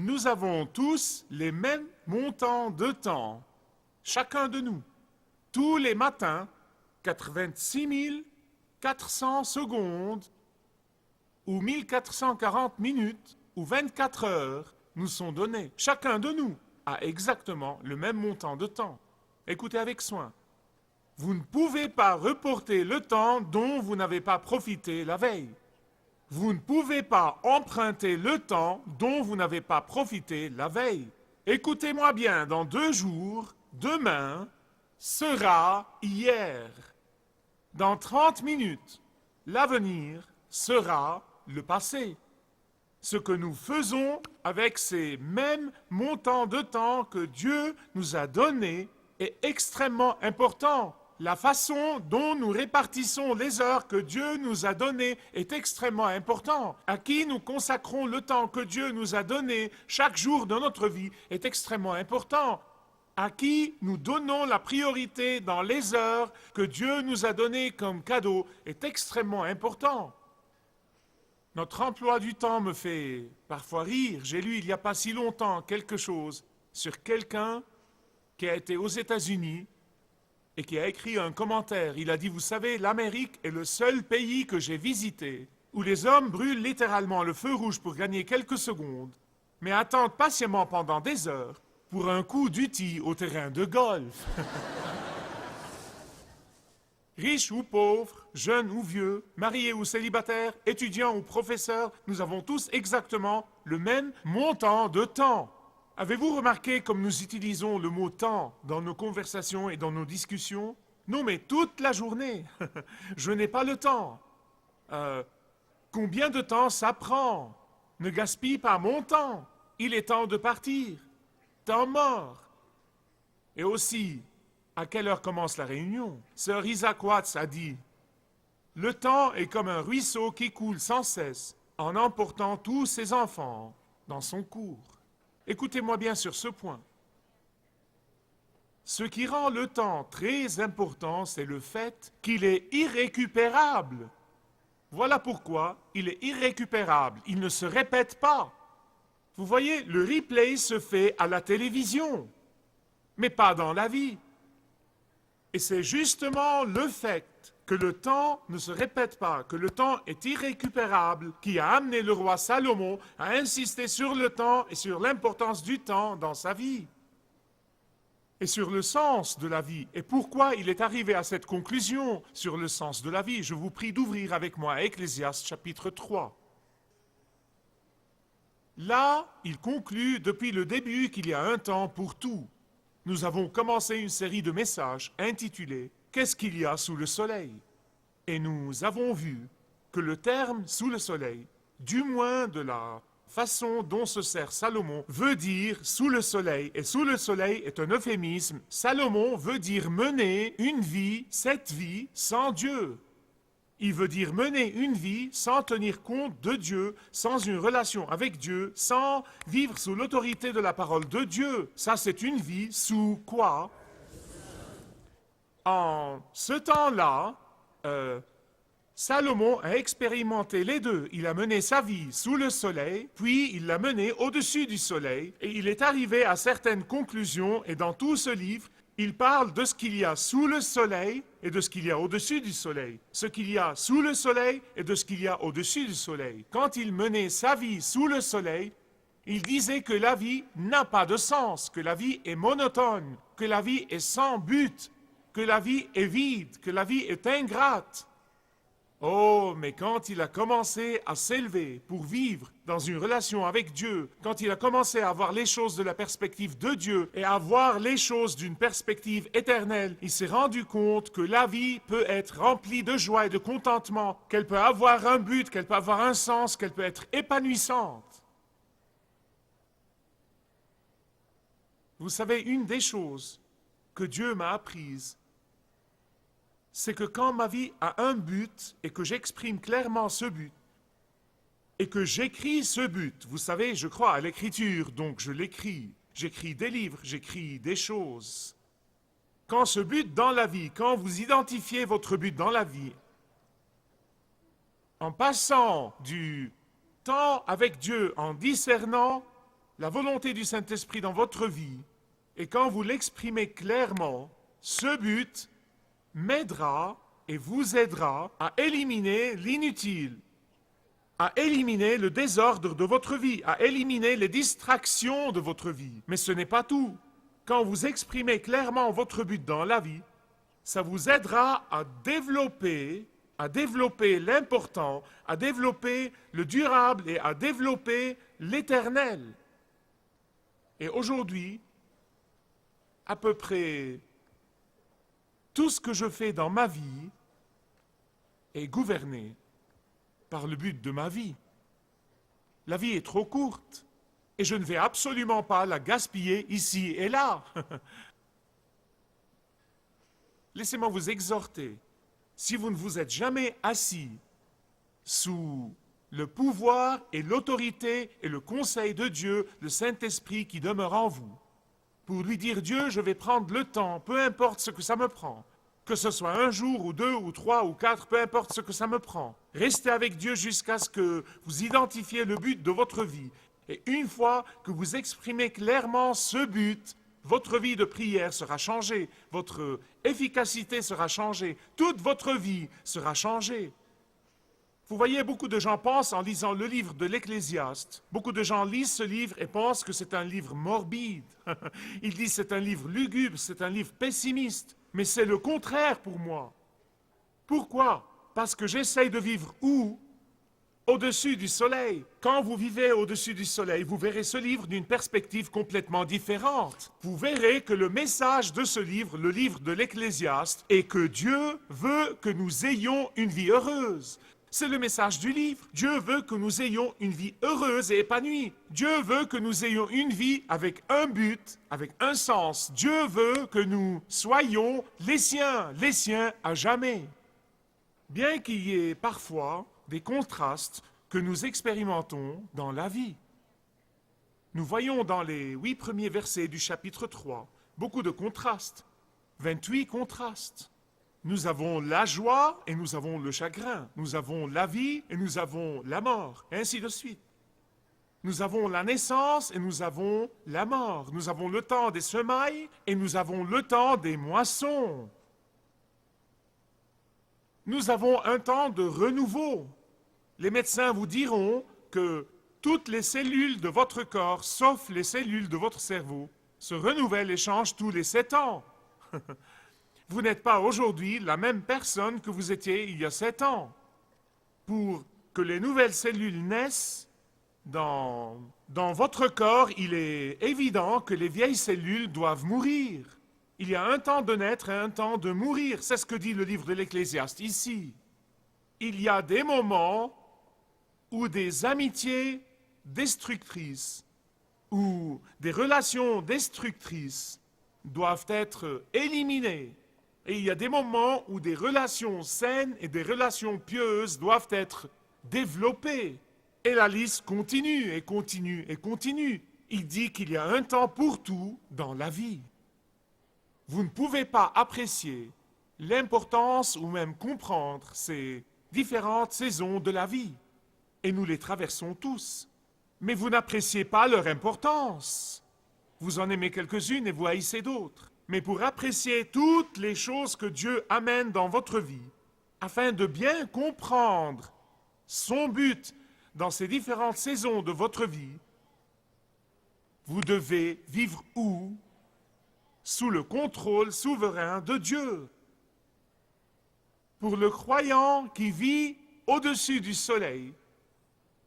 nous avons tous les mêmes montants de temps, chacun de nous, tous les matins, 86 400 secondes ou 1440 minutes ou 24 heures nous sont donnés. Chacun de nous a exactement le même montant de temps. Écoutez avec soin. Vous ne pouvez pas reporter le temps dont vous n'avez pas profité la veille. Vous ne pouvez pas emprunter le temps dont vous n'avez pas profité la veille. Écoutez-moi bien, dans 2 jours, demain sera hier. Dans 30 minutes, l'avenir sera le passé. Ce que nous faisons avec ces mêmes montants de temps que Dieu nous a donnés est extrêmement important. La façon dont nous répartissons les heures que Dieu nous a données est extrêmement important. À qui nous consacrons le temps que Dieu nous a donné chaque jour de notre vie est extrêmement important. À qui nous donnons la priorité dans les heures que Dieu nous a données comme cadeau est extrêmement important. Notre emploi du temps me fait parfois rire. J'ai lu il n'y a pas si longtemps quelque chose sur quelqu'un qui a été aux États-Unis et qui a écrit un commentaire. Il a dit, vous savez, l'Amérique est le seul pays que j'ai visité où les hommes brûlent littéralement le feu rouge pour gagner quelques secondes, mais attendent patiemment pendant des heures pour un coup d'outil au terrain de golf. Riches ou pauvres, jeunes ou vieux, mariés ou célibataires, étudiants ou professeurs, nous avons tous exactement le même montant de temps. Avez-vous remarqué comme nous utilisons le mot temps dans nos conversations et dans nos discussions? Non, mais toute la journée. Je n'ai pas le temps. Combien de temps ça prend? Ne gaspille pas mon temps. Il est temps de partir. Temps mort. Et aussi, à quelle heure commence la réunion? Sir Isaac Watts a dit, « Le temps est comme un ruisseau qui coule sans cesse en emportant tous ses enfants dans son cours. » Écoutez-moi bien sur ce point. Ce qui rend le temps très important, c'est le fait qu'il est irrécupérable. Voilà pourquoi il est irrécupérable. Il ne se répète pas. Vous voyez, le replay se fait à la télévision, mais pas dans la vie. Et c'est justement le fait que le temps ne se répète pas, que le temps est irrécupérable, qui a amené le roi Salomon à insister sur le temps et sur l'importance du temps dans sa vie. Et sur le sens de la vie. Et pourquoi il est arrivé à cette conclusion sur le sens de la vie? Je vous prie d'ouvrir avec moi Ecclésiaste chapitre 3. Là, il conclut depuis le début qu'il y a un temps pour tout. Nous avons commencé une série de messages intitulés « Qu'est-ce qu'il y a sous le soleil ?» Et nous avons vu que le terme « sous le soleil », du moins de la façon dont se sert Salomon, veut dire « sous le soleil ». Et « sous le soleil » est un euphémisme. Salomon veut dire mener une vie, cette vie, sans Dieu. Il veut dire mener une vie sans tenir compte de Dieu, sans une relation avec Dieu, sans vivre sous l'autorité de la parole de Dieu. Ça, c'est une vie sous quoi? En ce temps-là, Salomon a expérimenté les deux. Il a mené sa vie sous le soleil, puis il l'a menée au-dessus du soleil, et il est arrivé à certaines conclusions, et dans tout ce livre, il parle de ce qu'il y a sous le soleil et de ce qu'il y a au-dessus du soleil. Ce qu'il y a sous le soleil et de ce qu'il y a au-dessus du soleil. Quand il menait sa vie sous le soleil, il disait que la vie n'a pas de sens, que la vie est monotone, que la vie est sans but, que la vie est vide, que la vie est ingrate. Oh, mais quand il a commencé à s'élever pour vivre dans une relation avec Dieu, quand il a commencé à voir les choses de la perspective de Dieu et à voir les choses d'une perspective éternelle, il s'est rendu compte que la vie peut être remplie de joie et de contentement, qu'elle peut avoir un but, qu'elle peut avoir un sens, qu'elle peut être épanouissante. Vous savez, une des choses que Dieu m'a apprises, c'est que quand ma vie a un but et que j'exprime clairement ce but et que j'écris ce but, vous savez, je crois à l'écriture, donc je l'écris. J'écris des livres, j'écris des choses. Quand ce but dans la vie, quand vous identifiez votre but dans la vie, en passant du temps avec Dieu, en discernant la volonté du Saint-Esprit dans votre vie, et quand vous l'exprimez clairement, ce but m'aidera et vous aidera à éliminer l'inutile, à éliminer le désordre de votre vie, à éliminer les distractions de votre vie. Mais ce n'est pas tout. Quand vous exprimez clairement votre but dans la vie, ça vous aidera à développer l'important, à développer le durable et à développer l'éternel. Et aujourd'hui, à peu près tout ce que je fais dans ma vie est gouverné par le but de ma vie. La vie est trop courte et je ne vais absolument pas la gaspiller ici et là. Laissez-moi vous exhorter, si vous ne vous êtes jamais assis sous le pouvoir et l'autorité et le conseil de Dieu, le Saint-Esprit qui demeure en vous, pour lui dire, Dieu, je vais prendre le temps, peu importe ce que ça me prend, que ce soit un jour ou 2 ou 3 ou 4, peu importe ce que ça me prend. Restez avec Dieu jusqu'à ce que vous identifiez le but de votre vie. Et une fois que vous exprimez clairement ce but, votre vie de prière sera changée, votre efficacité sera changée, toute votre vie sera changée. Vous voyez, beaucoup de gens pensent en lisant le livre de l'Ecclésiaste, beaucoup de gens lisent ce livre et pensent que c'est un livre morbide. Ils disent c'est un livre lugubre, c'est un livre pessimiste. Mais c'est le contraire pour moi. Pourquoi? Parce que j'essaye de vivre où? Au-dessus du soleil. Quand vous vivez au-dessus du soleil, vous verrez ce livre d'une perspective complètement différente. Vous verrez que le message de ce livre, le livre de l'Ecclésiaste, est que Dieu veut que nous ayons une vie heureuse. C'est le message du livre. Dieu veut que nous ayons une vie heureuse et épanouie. Dieu veut que nous ayons une vie avec un but, avec un sens. Dieu veut que nous soyons les siens à jamais. Bien qu'il y ait parfois des contrastes que nous expérimentons dans la vie. Nous voyons dans les 8 premiers versets du chapitre 3 beaucoup de contrastes, 28 contrastes. Nous avons la joie et nous avons le chagrin. Nous avons la vie et nous avons la mort, et ainsi de suite. Nous avons la naissance et nous avons la mort. Nous avons le temps des semailles et nous avons le temps des moissons. Nous avons un temps de renouveau. Les médecins vous diront que toutes les cellules de votre corps, sauf les cellules de votre cerveau, se renouvellent et changent tous les 7 ans. Vous n'êtes pas aujourd'hui la même personne que vous étiez il y a 7 ans. Pour que les nouvelles cellules naissent dans votre corps, il est évident que les vieilles cellules doivent mourir. Il y a un temps de naître et un temps de mourir. C'est ce que dit le livre de l'Ecclésiaste ici. Il y a des moments où des amitiés destructrices ou des relations destructrices doivent être éliminées. Et il y a des moments où des relations saines et des relations pieuses doivent être développées. Et la liste continue et continue et continue. Il dit qu'il y a un temps pour tout dans la vie. Vous ne pouvez pas apprécier l'importance ou même comprendre ces différentes saisons de la vie. Et nous les traversons tous. Mais vous n'appréciez pas leur importance. Vous en aimez quelques-unes et vous haïssez d'autres. Mais pour apprécier toutes les choses que Dieu amène dans votre vie, afin de bien comprendre son but dans ces différentes saisons de votre vie, vous devez vivre où? Sous le contrôle souverain de Dieu. Pour le croyant qui vit au-dessus du soleil,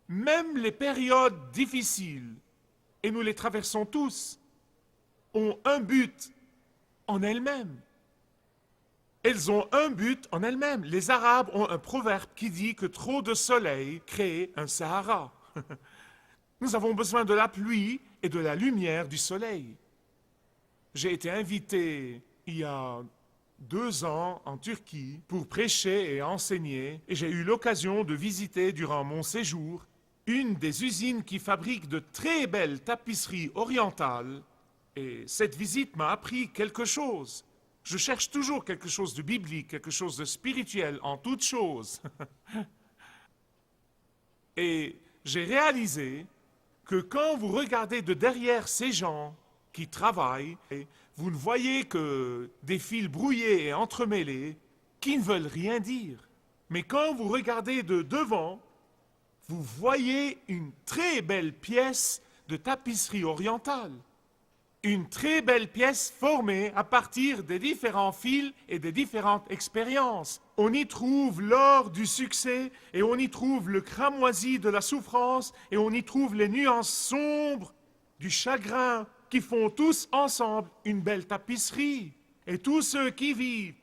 même les périodes difficiles, et nous les traversons tous, ont un but en elles-mêmes. Elles ont un but en elles-mêmes. Les Arabes ont un proverbe qui dit que trop de soleil crée un Sahara. Nous avons besoin de la pluie et de la lumière du soleil. J'ai été invité il y a 2 ans en Turquie pour prêcher et enseigner, et j'ai eu l'occasion de visiter durant mon séjour une des usines qui fabrique de très belles tapisseries orientales. Et cette visite m'a appris quelque chose. Je cherche toujours quelque chose de biblique, quelque chose de spirituel en toute chose. Et j'ai réalisé que quand vous regardez de derrière ces gens qui travaillent, vous ne voyez que des fils brouillés et entremêlés qui ne veulent rien dire. Mais quand vous regardez de devant, vous voyez une très belle pièce de tapisserie orientale. Une très belle pièce formée à partir des différents fils et des différentes expériences. On y trouve l'or du succès et on y trouve le cramoisi de la souffrance et on y trouve les nuances sombres du chagrin qui font tous ensemble une belle tapisserie. Et tous ceux qui vivent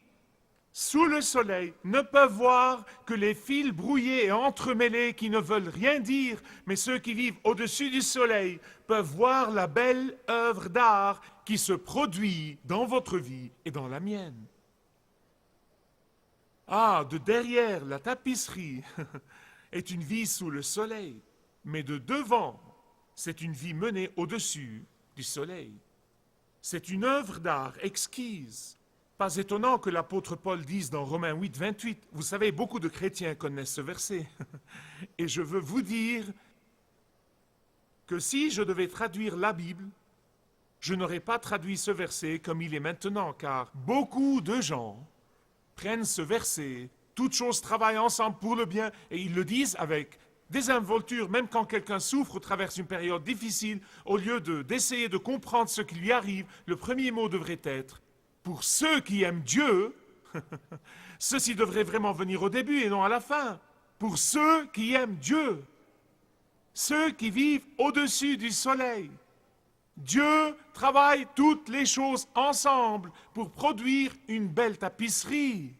sous le soleil ne peuvent voir que les fils brouillés et entremêlés qui ne veulent rien dire, mais ceux qui vivent au-dessus du soleil peuvent voir la belle œuvre d'art qui se produit dans votre vie et dans la mienne. Ah, de derrière la tapisserie est une vie sous le soleil, mais de devant, c'est une vie menée au-dessus du soleil. C'est une œuvre d'art exquise. Pas étonnant que l'apôtre Paul dise dans Romains 8, 28, vous savez, beaucoup de chrétiens connaissent ce verset. Et je veux vous dire que si je devais traduire la Bible, je n'aurais pas traduit ce verset comme il est maintenant, car beaucoup de gens prennent ce verset, toutes choses travaillent ensemble pour le bien, et ils le disent avec désinvolture, même quand quelqu'un souffre ou traverse une période difficile, au lieu d'essayer de comprendre ce qui lui arrive, le premier mot devrait être pour ceux qui aiment Dieu, ceci devrait vraiment venir au début et non à la fin. Pour ceux qui aiment Dieu, ceux qui vivent au-dessus du soleil. Dieu travaille toutes les choses ensemble pour produire une belle tapisserie.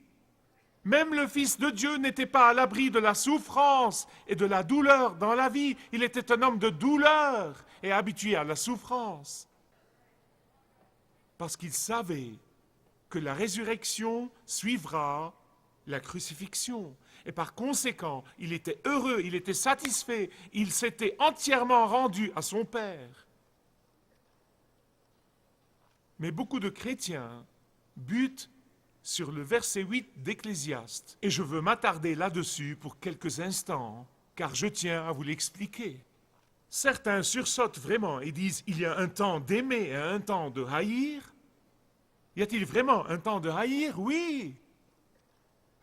Même le Fils de Dieu n'était pas à l'abri de la souffrance et de la douleur dans la vie. Il était un homme de douleur et habitué à la souffrance. Parce qu'il savait que la résurrection suivra la crucifixion. Et par conséquent, il était heureux, il était satisfait, il s'était entièrement rendu à son Père. Mais beaucoup de chrétiens butent sur le verset 8 d'Ecclésiaste. Et je veux m'attarder là-dessus pour quelques instants, car je tiens à vous l'expliquer. Certains sursautent vraiment et disent, il y a un temps d'aimer et un temps de haïr. Y a-t-il vraiment un temps de haïr? Oui.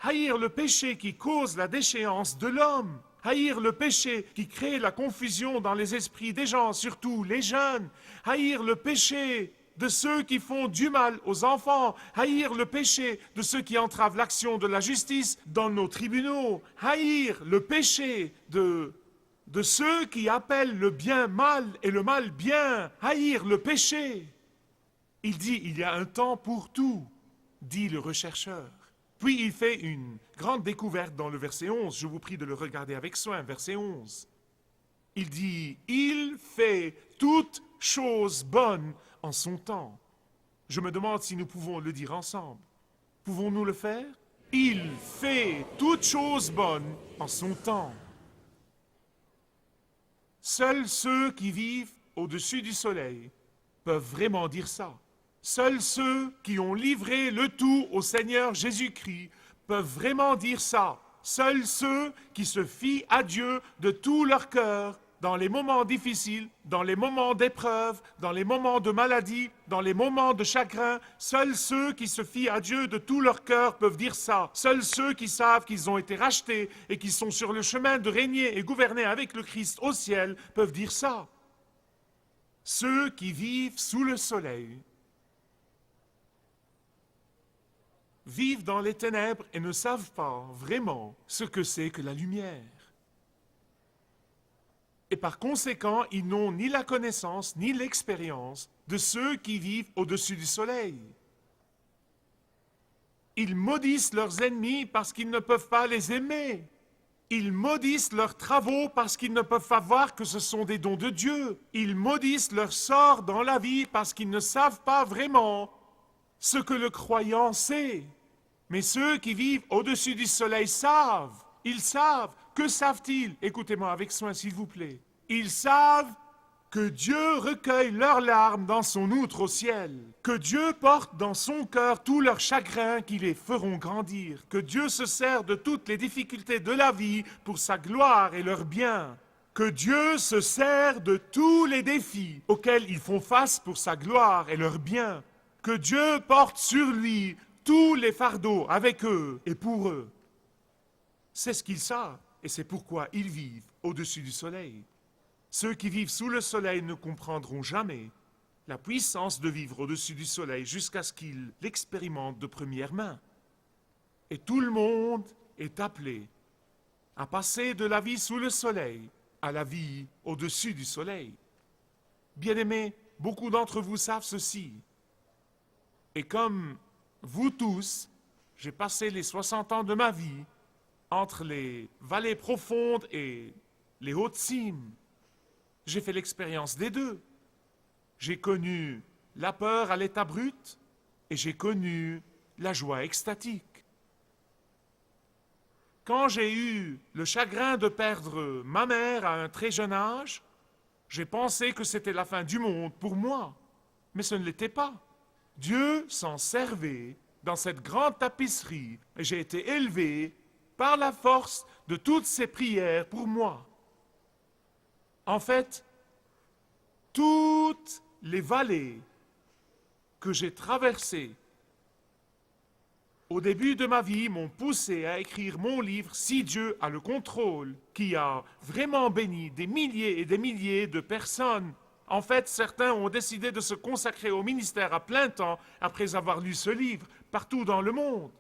Haïr le péché qui cause la déchéance de l'homme. Haïr le péché qui crée la confusion dans les esprits des gens, surtout les jeunes. Haïr le péché de ceux qui font du mal aux enfants. Haïr le péché de ceux qui entravent l'action de la justice dans nos tribunaux. Haïr le péché de ceux qui appellent le bien mal et le mal bien. Haïr le péché. Il dit, il y a un temps pour tout, dit le rechercheur. Puis il fait une grande découverte dans le verset 11. Je vous prie de le regarder avec soin, verset 11. Il dit, il fait toutes choses bonnes en son temps. Je me demande si nous pouvons le dire ensemble. Pouvons-nous le faire? Il fait toutes choses bonnes en son temps. Seuls ceux qui vivent au-dessus du soleil peuvent vraiment dire ça. Seuls ceux qui ont livré le tout au Seigneur Jésus-Christ peuvent vraiment dire ça. Seuls ceux qui se fient à Dieu de tout leur cœur dans les moments difficiles, dans les moments d'épreuve, dans les moments de maladie, dans les moments de chagrin, seuls ceux qui se fient à Dieu de tout leur cœur peuvent dire ça. Seuls ceux qui savent qu'ils ont été rachetés et qui sont sur le chemin de régner et gouverner avec le Christ au ciel peuvent dire ça. Ceux qui vivent sous le soleil vivent dans les ténèbres et ne savent pas vraiment ce que c'est que la lumière. Et par conséquent, ils n'ont ni la connaissance ni l'expérience de ceux qui vivent au-dessus du soleil. Ils maudissent leurs ennemis parce qu'ils ne peuvent pas les aimer. Ils maudissent leurs travaux parce qu'ils ne peuvent pas voir que ce sont des dons de Dieu. Ils maudissent leur sort dans la vie parce qu'ils ne savent pas vraiment ce que le croyant sait. Mais ceux qui vivent au-dessus du soleil savent. Ils savent. Que savent-ils? Écoutez-moi avec soin, s'il vous plaît. Ils savent que Dieu recueille leurs larmes dans son outre au ciel, que Dieu porte dans son cœur tous leurs chagrins qui les feront grandir, que Dieu se sert de toutes les difficultés de la vie pour sa gloire et leur bien, que Dieu se sert de tous les défis auxquels ils font face pour sa gloire et leur bien, que Dieu porte sur lui tous les fardeaux avec eux et pour eux. C'est ce qu'ils savent et c'est pourquoi ils vivent au-dessus du soleil. Ceux qui vivent sous le soleil ne comprendront jamais la puissance de vivre au-dessus du soleil jusqu'à ce qu'ils l'expérimentent de première main. Et tout le monde est appelé à passer de la vie sous le soleil à la vie au-dessus du soleil. Bien-aimés, beaucoup d'entre vous savent ceci. Et comme vous tous, j'ai passé les 60 ans de ma vie entre les vallées profondes et les hautes cimes. J'ai fait l'expérience des deux. J'ai connu la peur à l'état brut et j'ai connu la joie extatique. Quand j'ai eu le chagrin de perdre ma mère à un très jeune âge, j'ai pensé que c'était la fin du monde pour moi, mais ce ne l'était pas. Dieu s'en servait dans cette grande tapisserie et j'ai été élevé par la force de toutes ses prières pour moi. En fait, toutes les vallées que j'ai traversées au début de ma vie m'ont poussé à écrire mon livre « Si Dieu a le contrôle » qui a vraiment béni des milliers et des milliers de personnes. En fait, certains ont décidé de se consacrer au ministère à plein temps après avoir lu ce livre partout dans le monde.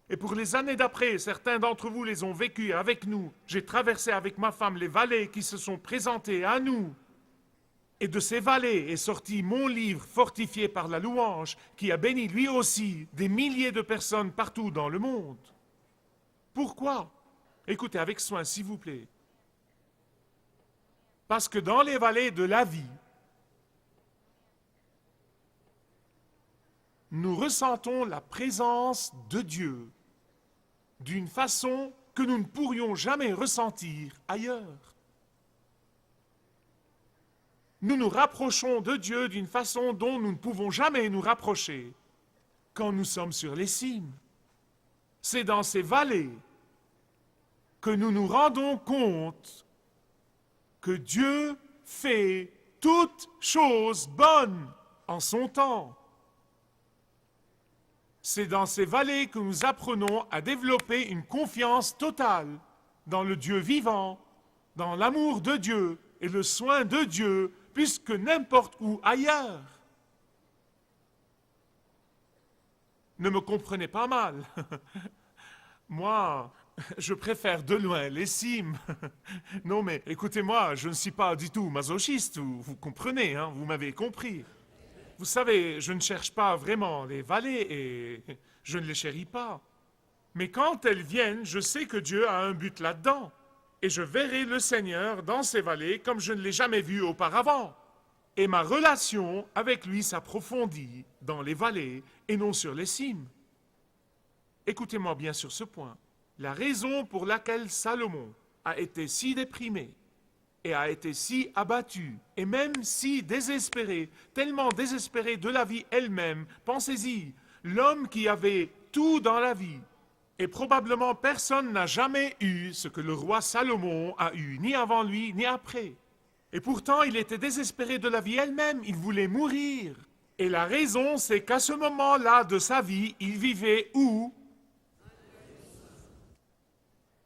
Et pour les années d'après, certains d'entre vous les ont vécues avec nous. J'ai traversé avec ma femme les vallées qui se sont présentées à nous. Et de ces vallées est sorti mon livre fortifié par la louange, qui a béni lui aussi des milliers de personnes partout dans le monde. Pourquoi? Écoutez avec soin, s'il vous plaît. Parce que dans les vallées de la vie, nous ressentons la présence de Dieu d'une façon que nous ne pourrions jamais ressentir ailleurs. Nous nous rapprochons de Dieu d'une façon dont nous ne pouvons jamais nous rapprocher quand nous sommes sur les cimes. C'est dans ces vallées que nous nous rendons compte que Dieu fait toutes choses bonnes en son temps. C'est dans ces vallées que nous apprenons à développer une confiance totale dans le Dieu vivant, dans l'amour de Dieu et le soin de Dieu, plus que n'importe où ailleurs. Ne me comprenez pas mal. Moi, je préfère de loin les cimes. Non mais écoutez-moi, je ne suis pas du tout masochiste, vous comprenez, hein, vous m'avez compris. Vous savez, je ne cherche pas vraiment les vallées et je ne les chéris pas. Mais quand elles viennent, je sais que Dieu a un but là-dedans. Et je verrai le Seigneur dans ces vallées comme je ne l'ai jamais vu auparavant. Et ma relation avec lui s'approfondit dans les vallées et non sur les cimes. Écoutez-moi bien sur ce point. La raison pour laquelle Salomon a été si déprimé et a été si abattu et même si désespéré, tellement désespéré de la vie elle-même, pensez-y, l'homme qui avait tout dans la vie, et probablement personne n'a jamais eu ce que le roi Salomon a eu, ni avant lui, ni après. Et pourtant, il était désespéré de la vie elle-même, il voulait mourir. Et la raison, c'est qu'à ce moment-là de sa vie, il vivait où?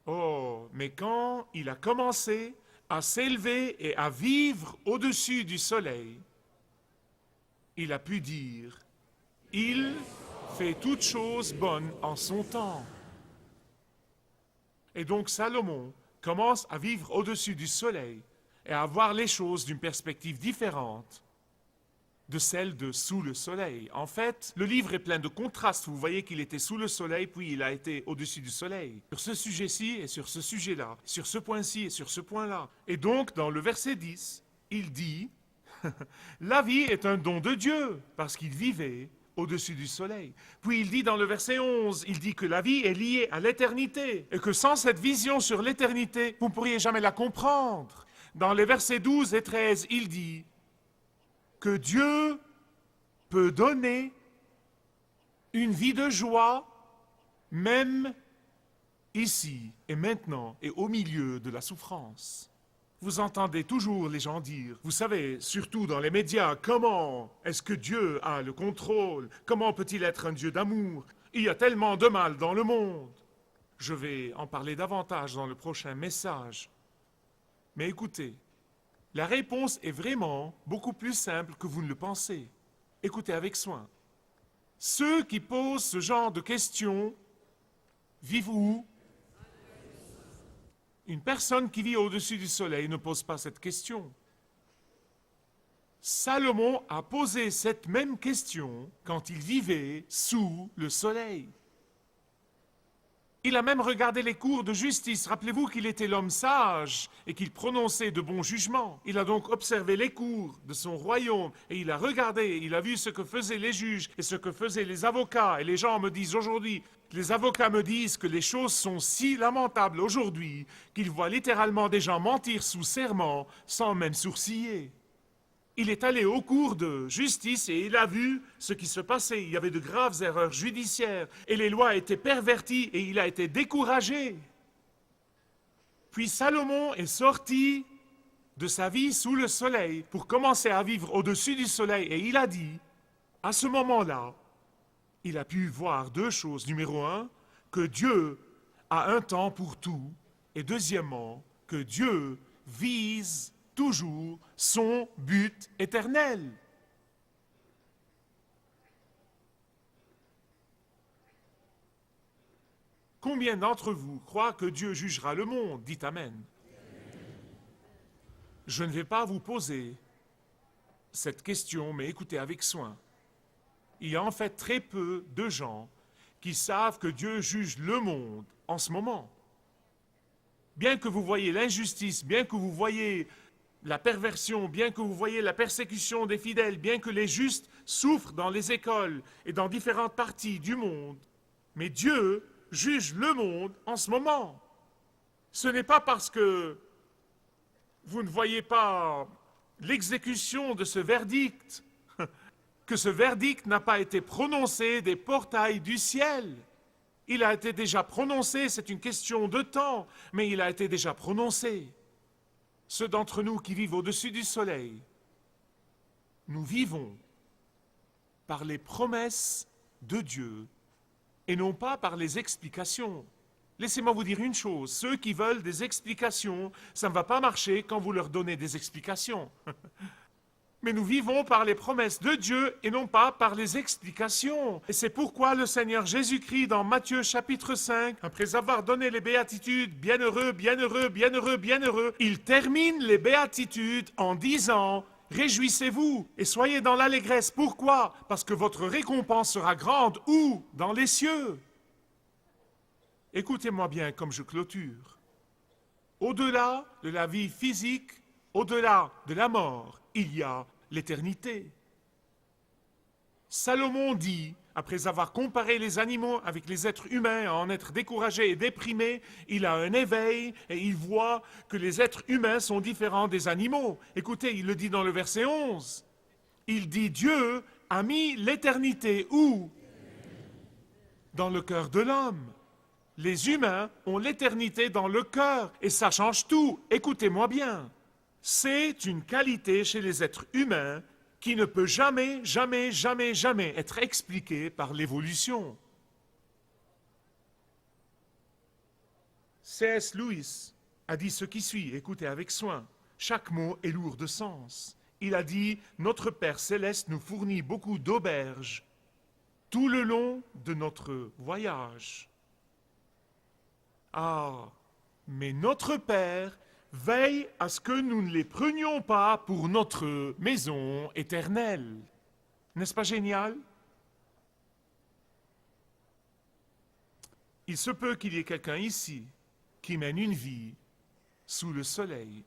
Oh, mais quand il a commencé à s'élever et à vivre au-dessus du soleil, il a pu dire, il fait toutes choses bonnes en son temps. Et donc Salomon commence à vivre au-dessus du soleil et à voir les choses d'une perspective différente de celle de sous le soleil. En fait, le livre est plein de contrastes. Vous voyez qu'il était sous le soleil, puis il a été au-dessus du soleil. Sur ce sujet-ci et sur ce sujet-là, sur ce point-ci et sur ce point-là. Et donc, dans le verset 10, il dit « La vie est un don de Dieu, parce qu'il vivait au-dessus du soleil. » Puis il dit dans le verset 11, il dit que la vie est liée à l'éternité, et que sans cette vision sur l'éternité, vous ne pourriez jamais la comprendre. Dans les versets 12 et 13, il dit que Dieu peut donner une vie de joie, même ici et maintenant et au milieu de la souffrance. Vous entendez toujours les gens dire, vous savez, surtout dans les médias, comment est-ce que Dieu a le contrôle? Comment peut-il être un Dieu d'amour? Il y a tellement de mal dans le monde. Je vais en parler davantage dans le prochain message. Mais écoutez, la réponse est vraiment beaucoup plus simple que vous ne le pensez. Écoutez avec soin. Ceux qui posent ce genre de questions vivent où? Une personne qui vit au-dessus du soleil ne pose pas cette question. Salomon a posé cette même question quand il vivait sous le soleil. Il a même regardé les cours de justice. Rappelez-vous qu'il était l'homme sage et qu'il prononçait de bons jugements. Il a donc observé les cours de son royaume et il a regardé, il a vu ce que faisaient les juges et ce que faisaient les avocats. Et les gens me disent aujourd'hui, les avocats me disent que les choses sont si lamentables aujourd'hui qu'ils voient littéralement des gens mentir sous serment sans même sourciller. Il est allé au cours de justice et il a vu ce qui se passait. Il y avait de graves erreurs judiciaires et les lois étaient perverties et il a été découragé. Puis Salomon est sorti de sa vie sous le soleil pour commencer à vivre au-dessus du soleil et il a dit, à ce moment-là, il a pu voir deux choses. Numéro un, que Dieu a un temps pour tout et deuxièmement, que Dieu vise toujours son but éternel. Combien d'entre vous croient que Dieu jugera le monde? Dites Amen. Je ne vais pas vous poser cette question, mais écoutez avec soin. Il y a en fait très peu de gens qui savent que Dieu juge le monde en ce moment. Bien que vous voyez l'injustice, bien que vous voyez la perversion, bien que vous voyez la persécution des fidèles, bien que les justes souffrent dans les écoles et dans différentes parties du monde, mais Dieu juge le monde en ce moment. Ce n'est pas parce que vous ne voyez pas l'exécution de ce verdict que ce verdict n'a pas été prononcé des portails du ciel. Il a été déjà prononcé, c'est une question de temps, mais il a été déjà prononcé. Ceux d'entre nous qui vivent au-dessus du soleil, nous vivons par les promesses de Dieu et non pas par les explications. Laissez-moi vous dire une chose, ceux qui veulent des explications, ça ne va pas marcher quand vous leur donnez des explications. Mais nous vivons par les promesses de Dieu et non pas par les explications. Et c'est pourquoi le Seigneur Jésus-Christ, dans Matthieu chapitre 5, après avoir donné les béatitudes, bienheureux, bienheureux, bienheureux, bienheureux, il termine les béatitudes en disant, réjouissez-vous et soyez dans l'allégresse. Pourquoi? Parce que votre récompense sera grande. Où? Dans les cieux. Écoutez-moi bien comme je clôture. Au-delà de la vie physique, au-delà de la mort, il y a l'éternité. Salomon dit, après avoir comparé les animaux avec les êtres humains, à en être découragé et déprimé, il a un éveil et il voit que les êtres humains sont différents des animaux. Écoutez, il le dit dans le verset 11. Il dit, Dieu a mis l'éternité où? Dans le cœur de l'homme. Les humains ont l'éternité dans le cœur et ça change tout. Écoutez-moi bien. C'est une qualité chez les êtres humains qui ne peut jamais, jamais, jamais, jamais être expliquée par l'évolution. C.S. Lewis a dit ce qui suit, écoutez avec soin. Chaque mot est lourd de sens. Il a dit « Notre Père Céleste nous fournit beaucoup d'auberges tout le long de notre voyage. » Ah, mais notre Père veille à ce que nous ne les prenions pas pour notre maison éternelle. N'est-ce pas génial? Il se peut qu'il y ait quelqu'un ici qui mène une vie sous le soleil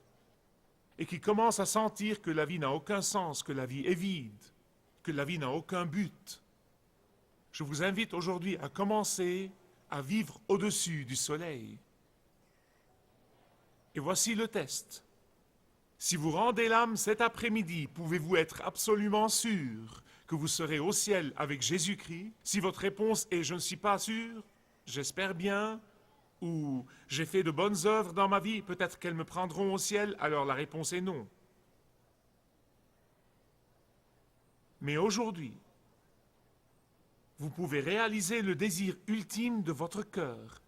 et qui commence à sentir que la vie n'a aucun sens, que la vie est vide, que la vie n'a aucun but. Je vous invite aujourd'hui à commencer à vivre au-dessus du soleil. Et voici le test. Si vous rendez l'âme cet après-midi, pouvez-vous être absolument sûr que vous serez au ciel avec Jésus-Christ? Si votre réponse est « je ne suis pas sûr », j'espère bien Ou j'ai fait de bonnes œuvres dans ma vie, peut-être qu'elles me prendront au ciel, alors la réponse est non. Mais aujourd'hui, vous pouvez réaliser le désir ultime de votre cœur,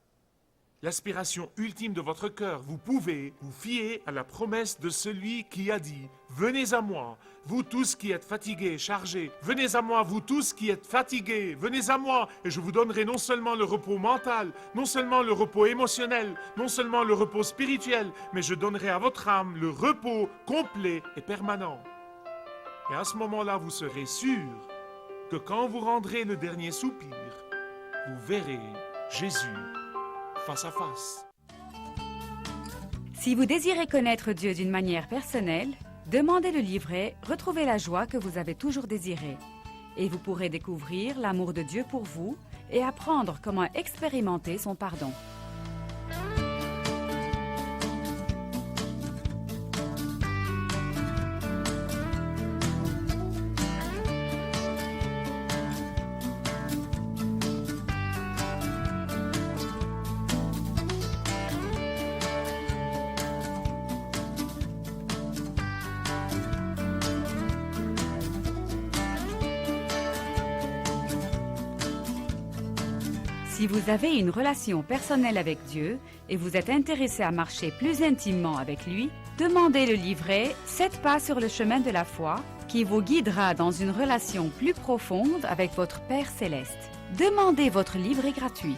l'aspiration ultime de votre cœur. Vous pouvez vous fier à la promesse de celui qui a dit « Venez à moi, vous tous qui êtes fatigués, chargés. Venez à moi, vous tous qui êtes fatigués. Venez à moi, et je vous donnerai non seulement le repos mental, non seulement le repos émotionnel, non seulement le repos spirituel, mais je donnerai à votre âme le repos complet et permanent. » Et à ce moment-là, vous serez sûr que quand vous rendrez le dernier soupir, vous verrez Jésus face à face. Si vous désirez connaître Dieu d'une manière personnelle, demandez le livret « Retrouvez la joie que vous avez toujours désirée » et vous pourrez découvrir l'amour de Dieu pour vous et apprendre comment expérimenter son pardon. Si vous avez une relation personnelle avec Dieu et vous êtes intéressé à marcher plus intimement avec lui, demandez le livret « 7 pas sur le chemin de la foi » qui vous guidera dans une relation plus profonde avec votre Père Céleste. Demandez votre livret gratuit.